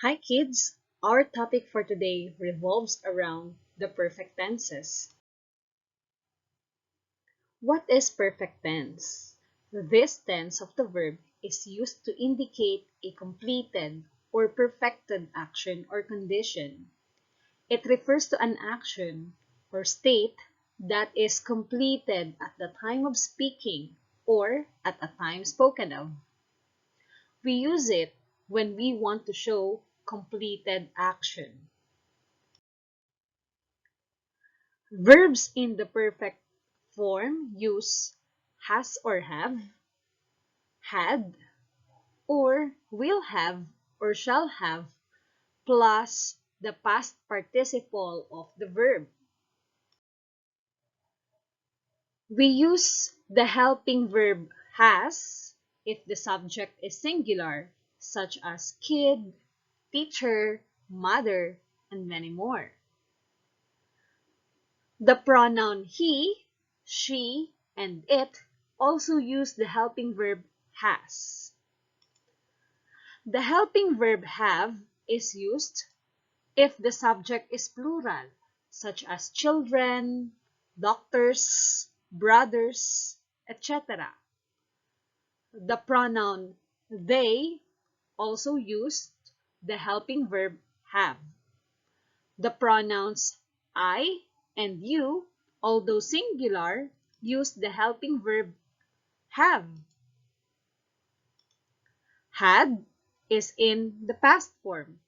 Hi kids! Our topic for today revolves around the perfect tenses. What is perfect tense? This tense of the verb is used to indicate a completed or perfected action or condition. It refers to an action or state that is completed at the time of speaking or at a time spoken of. We use it when we want to show completed action. Verbs in the perfect form use has or have, had, or will have or shall have, plus the past participle of the verb. We use the helping verb has if the subject is singular, such as kid, teacher, mother, and many more. The pronoun he, she, and it also use the helping verb has. The helping verb have is used if the subject is plural, such as children, doctors, brothers, etc. The pronoun they also used the helping verb have. The pronouns I and you, although singular, use the helping verb have. Had is in the past form,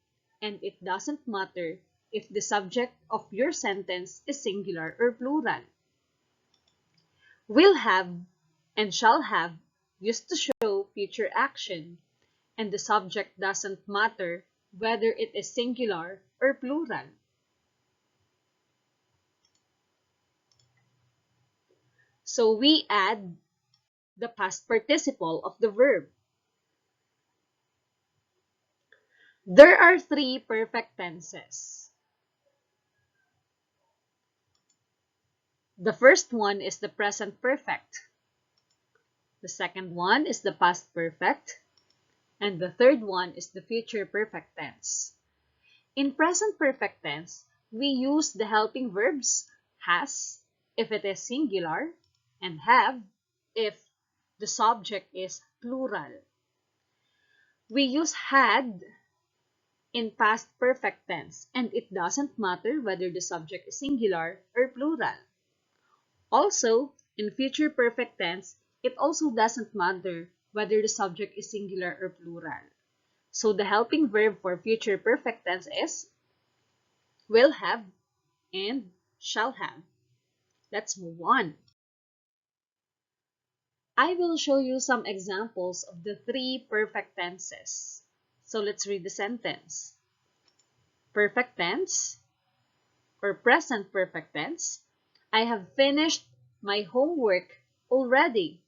and it doesn't matter if the subject of your sentence is singular or plural. Will have and shall have used to show future action, and the subject doesn't matter whether it is singular or plural. So we add the past participle of the verb. There are three perfect tenses. The first one is the present perfect. The second one is the past perfect. And the third one is the future perfect tense. In present perfect tense, we use the helping verbs has if it is singular and have if the subject is plural. We use had in past perfect tense, and it doesn't matter whether the subject is singular or plural. Also, in future perfect tense, it also doesn't matter whether the subject is singular or plural. So the helping verb for future perfect tense is will have and shall have. Let's move on. I will show you some examples of the three perfect tenses. So let's read the sentence. Perfect tense or present perfect tense. I have finished my homework already.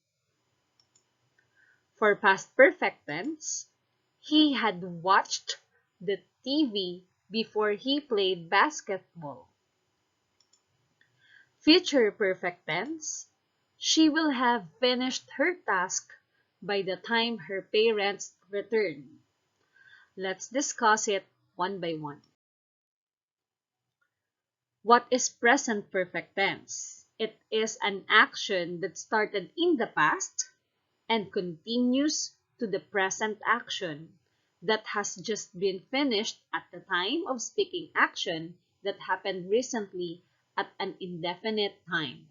For past perfect tense, he had watched the TV before he played basketball. Future perfect tense, she will have finished her task by the time her parents return. Let's discuss it one by one. What is present perfect tense? It is an action that started in the past and continues to the present action that has just been finished at the time of speaking action that happened recently at an indefinite time.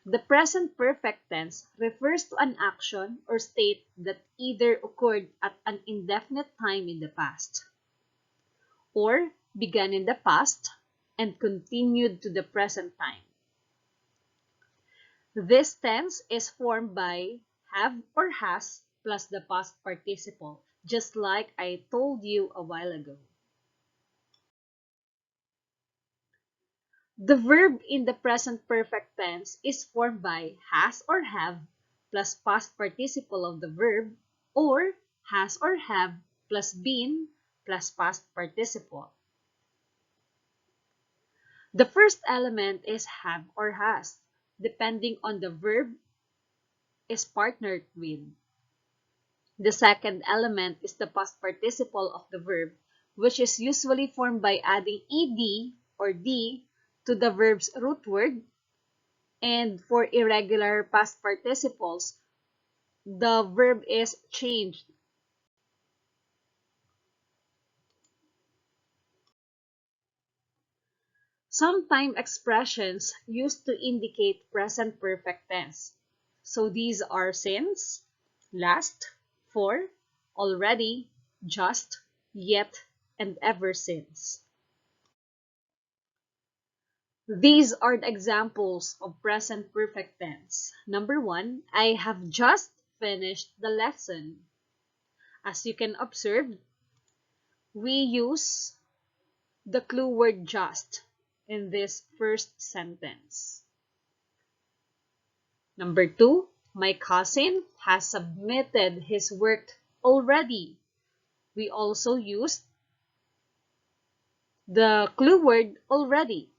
The present perfect tense refers to an action or state that either occurred at an indefinite time in the past or began in the past and continued to the present time. This tense is formed by have or has plus the past participle, just like I told you a while ago. The verb in the present perfect tense is formed by has or have plus past participle of the verb or has or have plus been plus past participle. The first element is have or has, depending on the verb is partnered with. The second element is the past participle of the verb, which is usually formed by adding ed or d to the verb's root word. And for irregular past participles, the verb is changed. Some time expressions used to indicate present perfect tense. So these are since, last, for, already, just, yet, and ever since. These are the examples of present perfect tense. Number one, I have just finished the lesson. As you can observe, we use the clue word just in this first sentence. Number two, my cousin has submitted his work already. We also used the clue word already.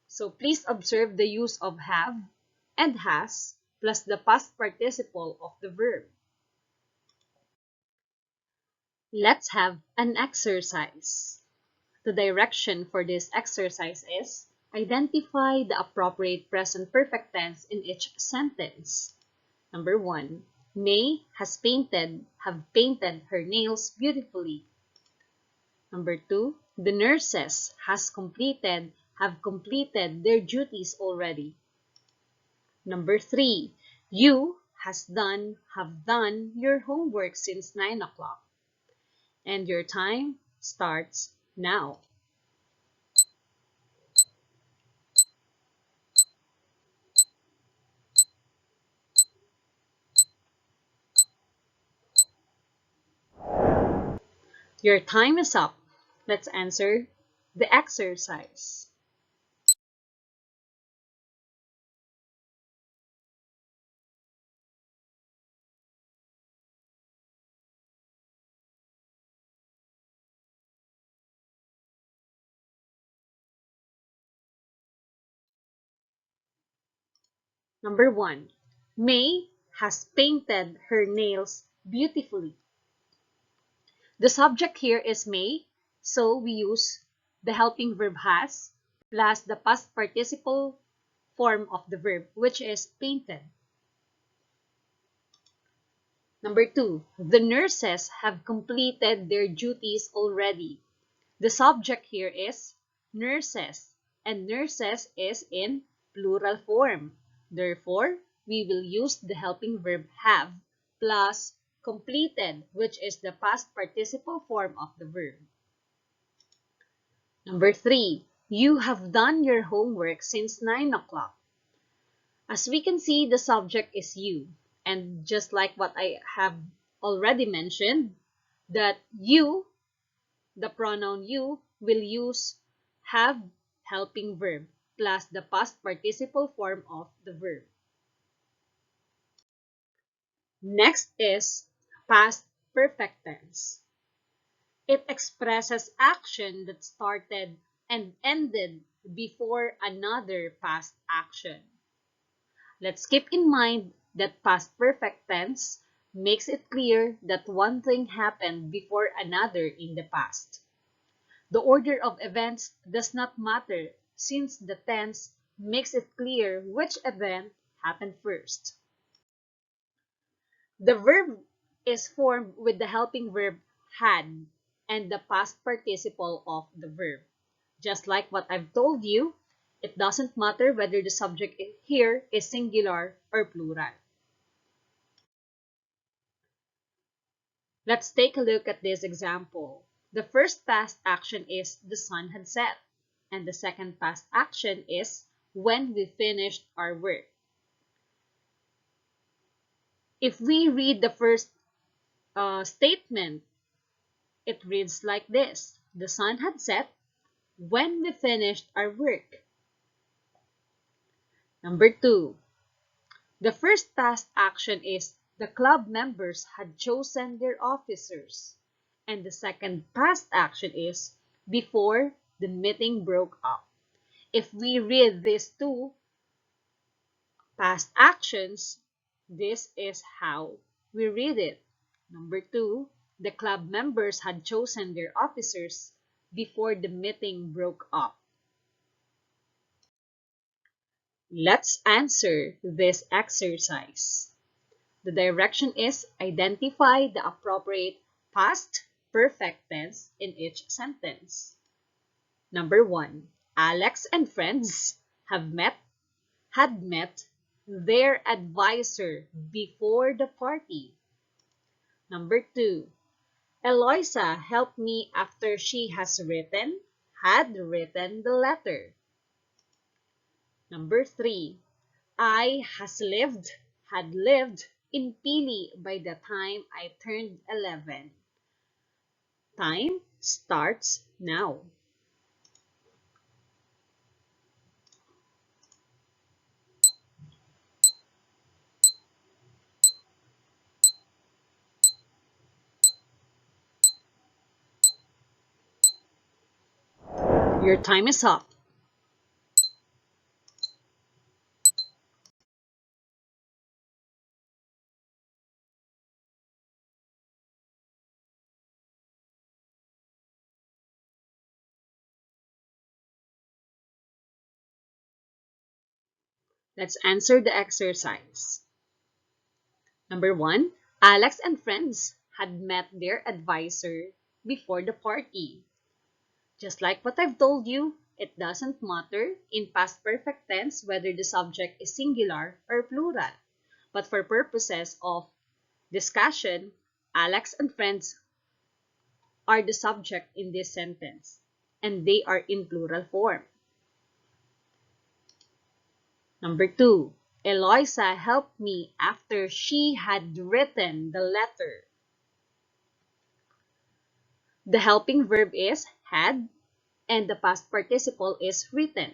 So please observe the use of have and has plus the past participle of the verb. Let's have an exercise. The direction for this exercise is identify the appropriate present perfect tense in each sentence. Number one, May have painted her nails beautifully. Number two, the nurses have completed their duties already. Number three, you have done your homework since 9 o'clock. And your time starts now. Your time is up. Let's answer the exercise. Number one, May has painted her nails beautifully. The subject here is May, so we use the helping verb has plus the past participle form of the verb, which is painted. Number two, the nurses have completed their duties already. The subject here is nurses, and nurses is in plural form. Therefore, we will use the helping verb have plus completed, which is the past participle form of the verb. Number three, you have done your homework since 9 o'clock. As we can see, the subject is you. And just like what I have already mentioned, that you, the pronoun you, will use have helping verb plus the past participle form of the verb. Next is past perfect tense. It expresses action that started and ended before another past action. Let's keep in mind that past perfect tense makes it clear that one thing happened before another in the past. The order of events does not matter since the tense makes it clear which event happened first. The verb is formed with the helping verb had and the past participle of the verb. Just like what I've told you, it doesn't matter whether the subject here is singular or plural. Let's take a look at this example. The first past action is the sun had set, and the second past action is when we finished our work. If we read the first statement, it reads like this. The sun had set when we finished our work. Number two, the first past action is the club members had chosen their officers. And the second past action is before the meeting broke up. If we read these two past actions, this is how we read it. Number two, The club members had chosen their officers before the meeting broke up. Let's answer this exercise. The direction is identify the appropriate past perfect tense in each sentence. Number 1. Alex and friends had met their advisor before the party. Number 2. Eloisa helped me after she had written the letter. Number 3. I had lived in Pili by the time I turned 11. Time starts now. Your time is up. Let's answer the exercise. Number 1. Alex and friends had met their advisor before the party. Just like what I've told you, it doesn't matter in past perfect tense whether the subject is singular or plural. But for purposes of discussion, Alex and friends are the subject in this sentence, and they are in plural form. Number 2. Eloisa helped me after she had written the letter. The helping verb is had, and the past participle is written.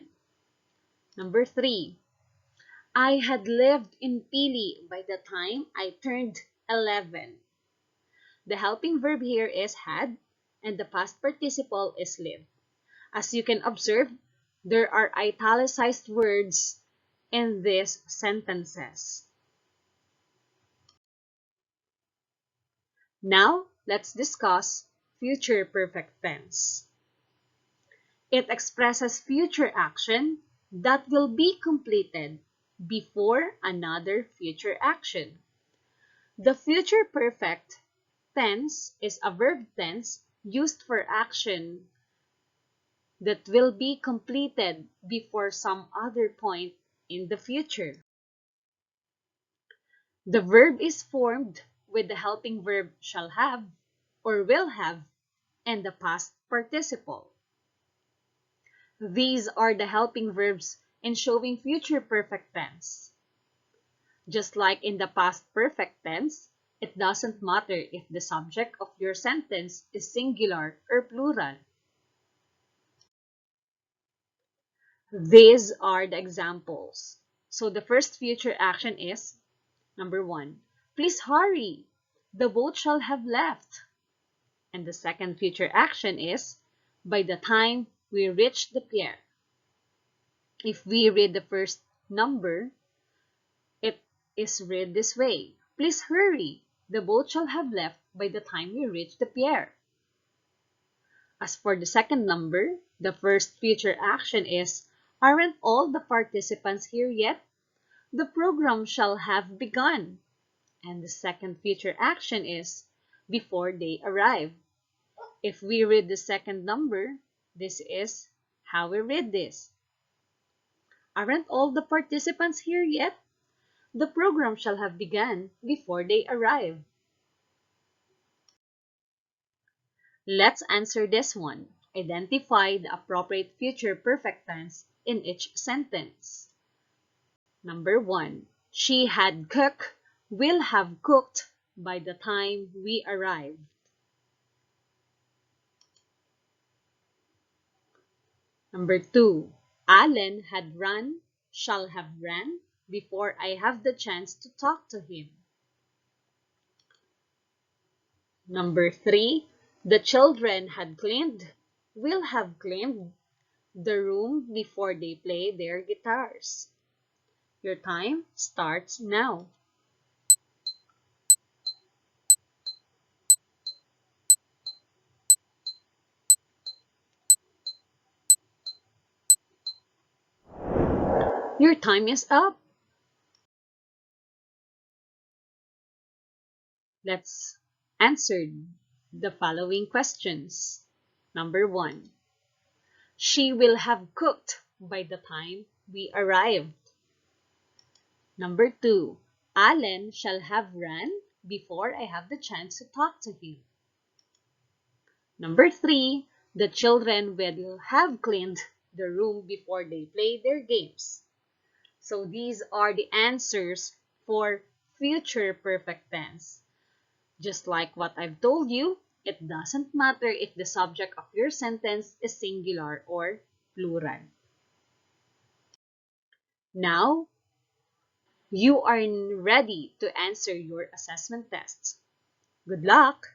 Number 3. I had lived in Pili by the time I turned 11. The helping verb here is had, and the past participle is lived. As you can observe, there are italicized words in these sentences. Now, let's discuss future perfect tense. It expresses future action that will be completed before another future action. The future perfect tense is a verb tense used for action that will be completed before some other point in the future. The verb is formed with the helping verb shall have or will have and the past participle. These are the helping verbs in showing future perfect tense. Just like in the past perfect tense, it doesn't matter if the subject of your sentence is singular or plural. These are the examples. So the first future action is, number 1, please hurry, the boat shall have left. And the second future action is, by the time we reach the pier. If we read the first number, it is read this way. Please hurry, the boat shall have left by the time we reach the pier. As for the second number, the first future action is, aren't all the participants here yet? The program shall have begun. And the second future action is, before they arrive. If we read the second number, this is how we read this. Aren't all the participants here yet? The program shall have begun before they arrive. Let's answer this one. Identify the appropriate future perfect tense in each sentence. Number 1. She had cooked, will have cooked by the time we arrived. Number 2. Alan had run, shall have ran, before I have the chance to talk to him. Number 3. The children had cleaned, will have cleaned the room before they play their guitars. Your time starts now. Your time is up. Let's answer the following questions. Number 1. She will have cooked by the time we arrived. Number 2. Alan shall have run before I have the chance to talk to him. Number 3. The children will have cleaned the room before they play their games. So these are the answers for future perfect tense. Just like what I've told you, it doesn't matter if the subject of your sentence is singular or plural. Now, you are ready to answer your assessment tests. Good luck!